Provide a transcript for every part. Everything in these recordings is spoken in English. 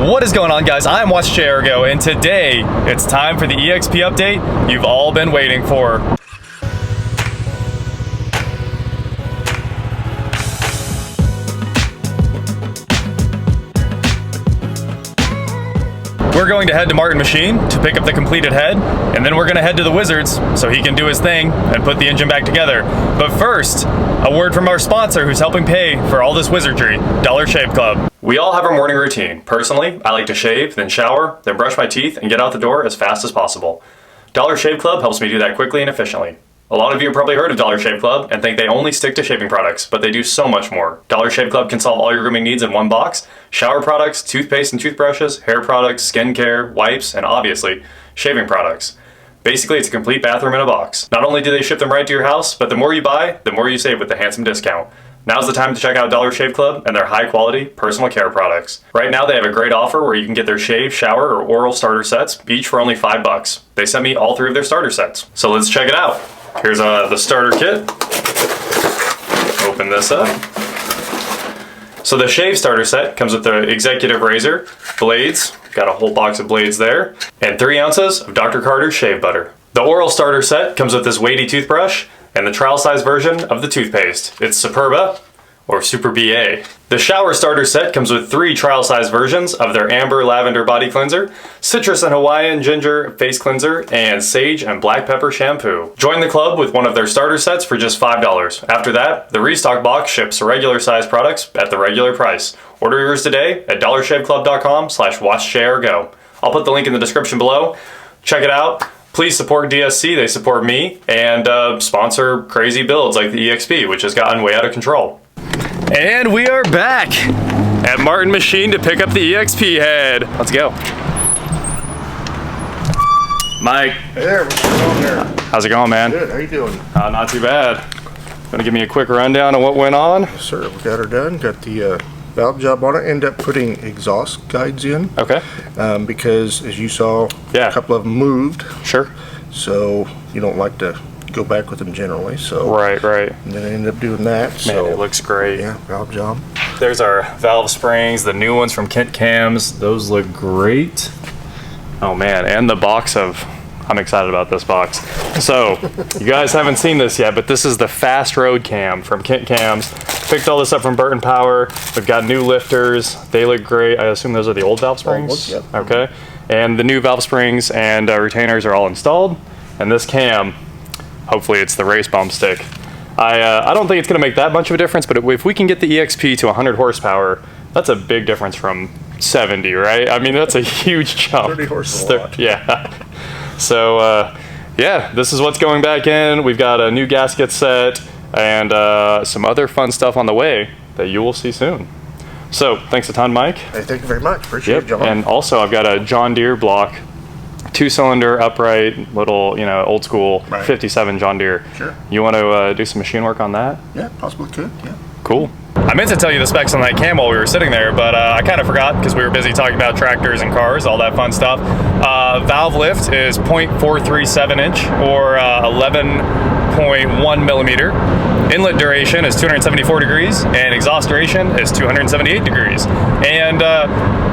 What is going on, guys? I'm WatchJRGo, and today it's time for the EXP update you've all been waiting for. We're going to head to Martin Machine to pick up the completed head, and then we're going to head to the Wizards so he can do his thing and put the engine back together. But first, a word from our sponsor who's helping pay for all this wizardry, Dollar Shave Club. We all have our morning routine. Personally, I like to shave, then shower, then brush my teeth, and get out the door as fast as possible. Dollar Shave Club helps me do that quickly and efficiently. A lot of you have probably heard of Dollar Shave Club and think they only stick to shaving products, but they do so much more. Dollar Shave Club can solve all your grooming needs in one box: shower products, toothpaste and toothbrushes, hair products, skincare, wipes, and obviously, shaving products. Basically, it's a complete bathroom in a box. Not only do they ship them right to your house, but the more you buy, the more you save with the handsome discount. Now's the time to check out Dollar Shave Club and their high-quality personal care products. Right now, they have a great offer where you can get their shave, shower, or oral starter sets, each for only $5. They sent me all three of their starter sets. So let's check it out. Here's the starter kit. Open this up. So the shave starter set comes with the executive razor, blades, got a whole box of blades there, and 3 ounces of Dr. Carter's shave butter. The oral starter set comes with this weighty toothbrush and the trial size version of the toothpaste. It's Superba or Super BA. The shower starter set comes with 3 trial size versions of their amber lavender body cleanser, citrus and Hawaiian ginger face cleanser, and sage and black pepper shampoo. Join the club with one of their starter sets for just $5. After that, the restock box ships regular size products at the regular price. Order yours today at dollarshaveclub.com/watchjrgo. I'll put the link in the description below. Check it out. Please support DSC, they support me, and sponsor crazy builds like the EXP, which has gotten way out of control. And we are back at Martin Machine to pick up the EXP head. Let's go. Mike. Hey there, what's going on there? How's it going, man? Good, how you doing? Not too bad. Gonna give me a quick rundown of what went on? Yes, sir, we got her done. Got the valve job on it. Ended up putting exhaust guides in. Okay. Because, as you saw, a couple of them moved. Sure. So, you don't like to go back with them generally, so right. And then I ended up doing that. Man, so it looks great. Yeah, valve job. There's our valve springs, the new ones from Kent Cams. Those look great. Oh man, and the box of, I'm excited about this box. So, you guys haven't seen this yet, but this is the Fast Road Cam from Kent Cams. Picked all this up from Burton Power. We've got new lifters. They look great. I assume those are the old valve springs? Yep. Okay. And the new valve springs and retainers are all installed. And this cam, hopefully it's the race bump stick. I don't think it's going to make that much of a difference, but if we can get the EXP to 100 horsepower, that's a big difference from 70, right? I mean, that's a huge jump. 30 horsepower. Yeah. So, yeah, this is what's going back in. We've got a new gasket set and some other fun stuff on the way that you will see soon. So, thanks a ton, Mike. Hey, thank you very much. Appreciate it, John. And also, I've got a John Deere block, 2-cylinder upright, little, old school 57 John Deere. Sure. You want to do some machine work on that? Yeah, possibly could, yeah. Cool. I meant to tell you the specs on that cam while we were sitting there, but I kind of forgot because we were busy talking about tractors and cars, all that fun stuff. Valve lift is 0.437 inch or 11.1 millimeter. Inlet duration is 274 degrees, and exhaust duration is 278 degrees. And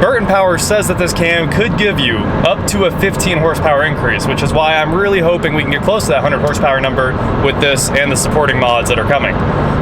Burton Power says that this cam could give you up to a 15 horsepower increase, which is why I'm really hoping we can get close to that 100 horsepower number with this and the supporting mods that are coming.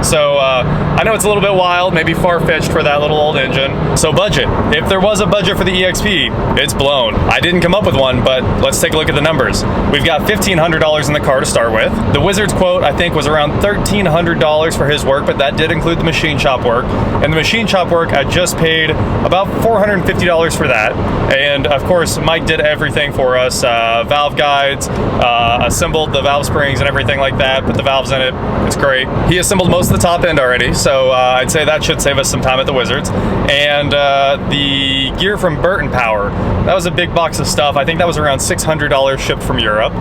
So I know it's a little bit wild, maybe far-fetched for that little old engine. So budget. If there was a budget for the EXP, it's blown. I didn't come up with one, but let's take a look at the numbers. We've got $1,500 in the car to start with. The Wizard's quote, I think, was around $1,300 for his work, but that did include the machine shop work. And the machine shop work, I just paid about $450 for that. And of course, Mike did everything for us. Valve guides, assembled the valve springs and everything like that, put the valves in it. It's great. He assembled most of the top end already, so I'd say that should save us some time at the Wizards. And the gear from Burton Power, that was a big box of stuff. I think that was around $600 shipped from Europe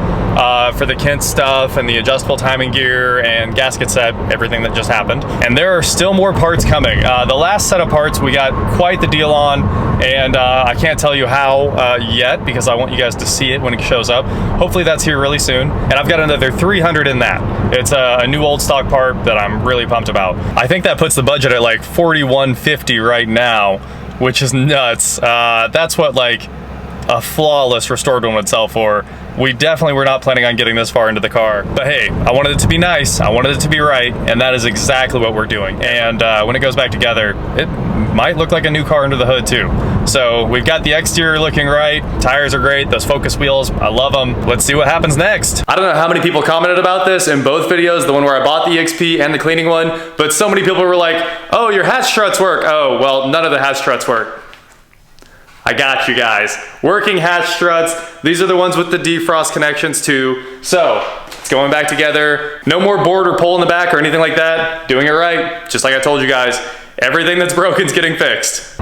for the Kent stuff and the adjustable timing gear and gasket set, everything that just happened. And there are still more parts coming. The last set of parts we got quite the deal on, and I can't tell you how yet because I want you guys to see it when it shows up. Hopefully that's here really soon. And I've got another 300 in that. It's a new old stock part that I'm really pumped about. I think that puts the budget at like $4,150 right now. which is nuts. That's what like a flawless restored one would sell for. We definitely were not planning on getting this far into the car, but hey, I wanted it to be nice, I wanted it to be right, and that is exactly what we're doing. And when it goes back together, it might look like a new car under the hood too. So we've got the exterior looking right, tires are great, those Focus wheels, I love them. Let's see what happens next. I don't know how many people commented about this in both videos, the one where I bought the EXP and the cleaning one, but so many people were like, oh, your hatch struts work. Oh, well, none of the hatch struts work. I got you guys. Working hatch struts. These are the ones with the defrost connections too. So, it's going back together. No more board or pole in the back or anything like that. Doing it right, just like I told you guys. Everything that's broken is getting fixed.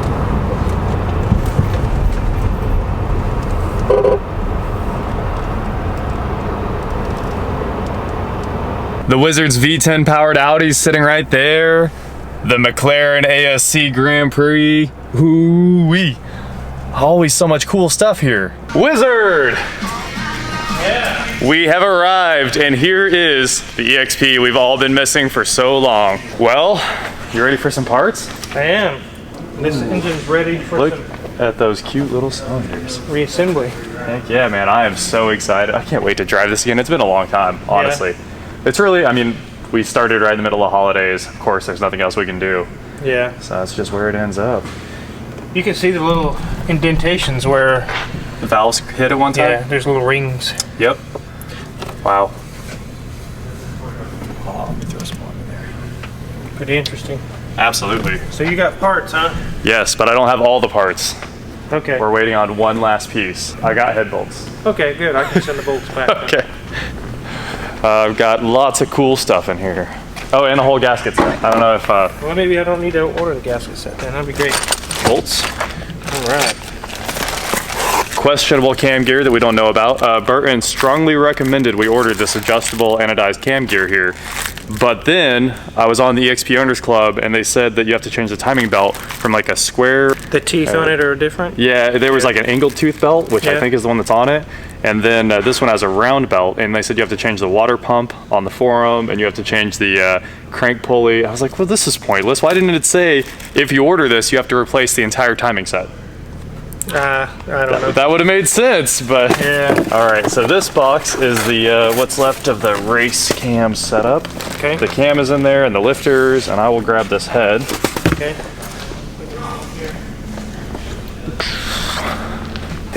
The Wizards V10 powered Audi's sitting right there. The McLaren ASC Grand Prix. Hoo-wee. Always so much cool stuff here. Wizard! Yeah. We have arrived, and here is the EXP we've all been missing for so long. Well, you ready for some parts? I am. This engine's ready for Look at those cute little cylinders. reassembly. Heck yeah, man, I am so excited. I can't wait to drive this again. It's been a long time, honestly. Yeah. It's really, I mean, we started right in the middle of holidays. Of course, there's nothing else we can do. Yeah. So that's just where it ends up. You can see the little indentations where the valves hit at one time? Yeah, there's little rings. Yep. Wow. Oh, let me throw some more in there. Pretty interesting. Absolutely. So you got parts, huh? Yes, but I don't have all the parts. Okay. We're waiting on one last piece. I got head bolts. Okay, good. I can send the bolts back. Okay. I've got lots of cool stuff in here. Oh, and a whole gasket set. I don't know if... Well, maybe I don't need to order the gasket set then. That'd be great. Bolts. All right. Questionable cam gear that we don't know about. Burton strongly recommended we ordered this adjustable anodized cam gear here. But then I was on the EXP Owners Club and they said that you have to change the timing belt from like a square. The teeth on it are different? Yeah, there was like an angled tooth belt, which I think is the one that's on it. And then this one has a round belt, and they said you have to change the water pump on the forum, and you have to change the crank pulley. I was like, well, this is pointless. Why didn't it say, if you order this, you have to replace the entire timing set? I don't know. That would have made sense, but... Yeah. All right, so this box is the what's left of the race cam setup. Okay. The cam is in there, and the lifters, and I will grab this head. Okay.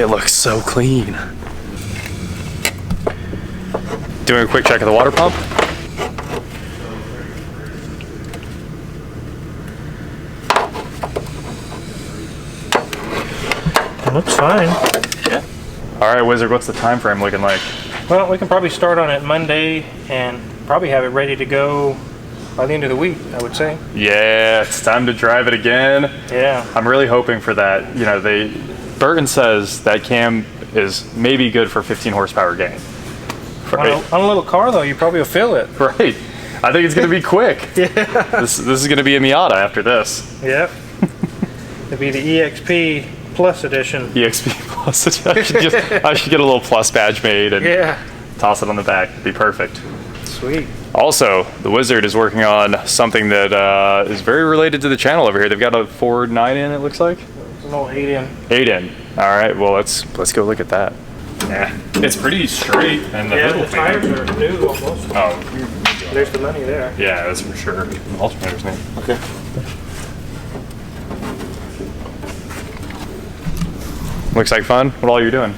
It looks so clean. Doing a quick check of the water pump. It looks fine. Yeah. All right, Wizard, what's the time frame looking like? Well, we can probably start on it Monday and probably have it ready to go by the end of the week, I would say. Yeah, it's time to drive it again. Yeah. I'm really hoping for that. You know, Burton says that cam is maybe good for 15 horsepower gain. Right. On a little car, though, you probably will feel it. Right. I think it's going to be quick. Yeah. This is going to be a Miata after this. Yep. It'll be the EXP Plus edition. EXP Plus. I should get a little plus badge made and toss it on the back. It'd be perfect. Sweet. Also, the Wizard is working on something that is very related to the channel over here. They've got a Ford 9-in, it looks like. It's an old 8-in. 8-in. All right. Well, let's go look at that. Yeah, it's pretty straight, and the tires are new almost. Oh, there's the money there. Yeah, that's for sure. Alternator's name. Okay. Looks like fun. What all are you doing?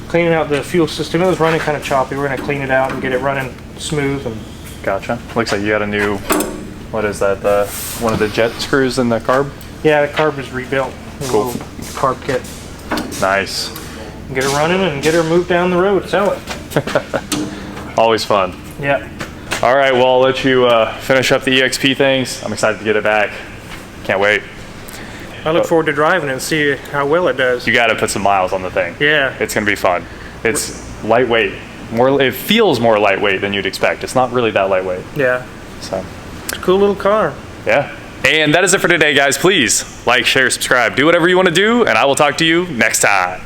Cleaning out the fuel system. It was running kind of choppy. We're gonna clean it out and get it running smooth. And gotcha. Looks like you got a new. What is that? One of the jet screws in the carb. Yeah, the carb is rebuilt. Cool. Carb kit. Nice. Get her running and get her moved down the road. Sell it. Always fun. Yeah. All right. Well, I'll let you finish up the EXP things. I'm excited to get it back. Can't wait. I look forward to driving it and see how well it does. You got to put some miles on the thing. Yeah. It's gonna be fun. It's lightweight. It feels more lightweight than you'd expect. It's not really that lightweight. Yeah. So. It's a cool little car. Yeah. And that is it for today, guys. Please like, share, subscribe, do whatever you want to do, and I will talk to you next time.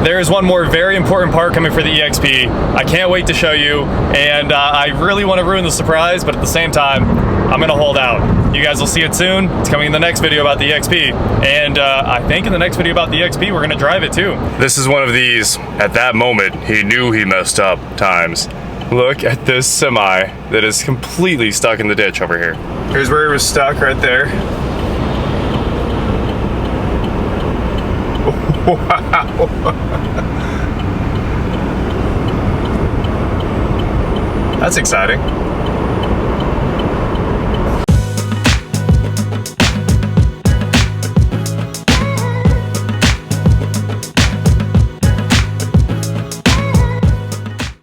There is one more very important part coming for the EXP. I can't wait to show you, and I really want to ruin the surprise, but at the same time, I'm gonna hold out. You guys will see it soon. It's coming in the next video about the EXP. And I think in the next video about the EXP, we're gonna drive it too. This is one of these, at that moment, he knew he messed up times. Look at this semi that is completely stuck in the ditch over here. Here's where he was stuck right there. Wow. That's exciting.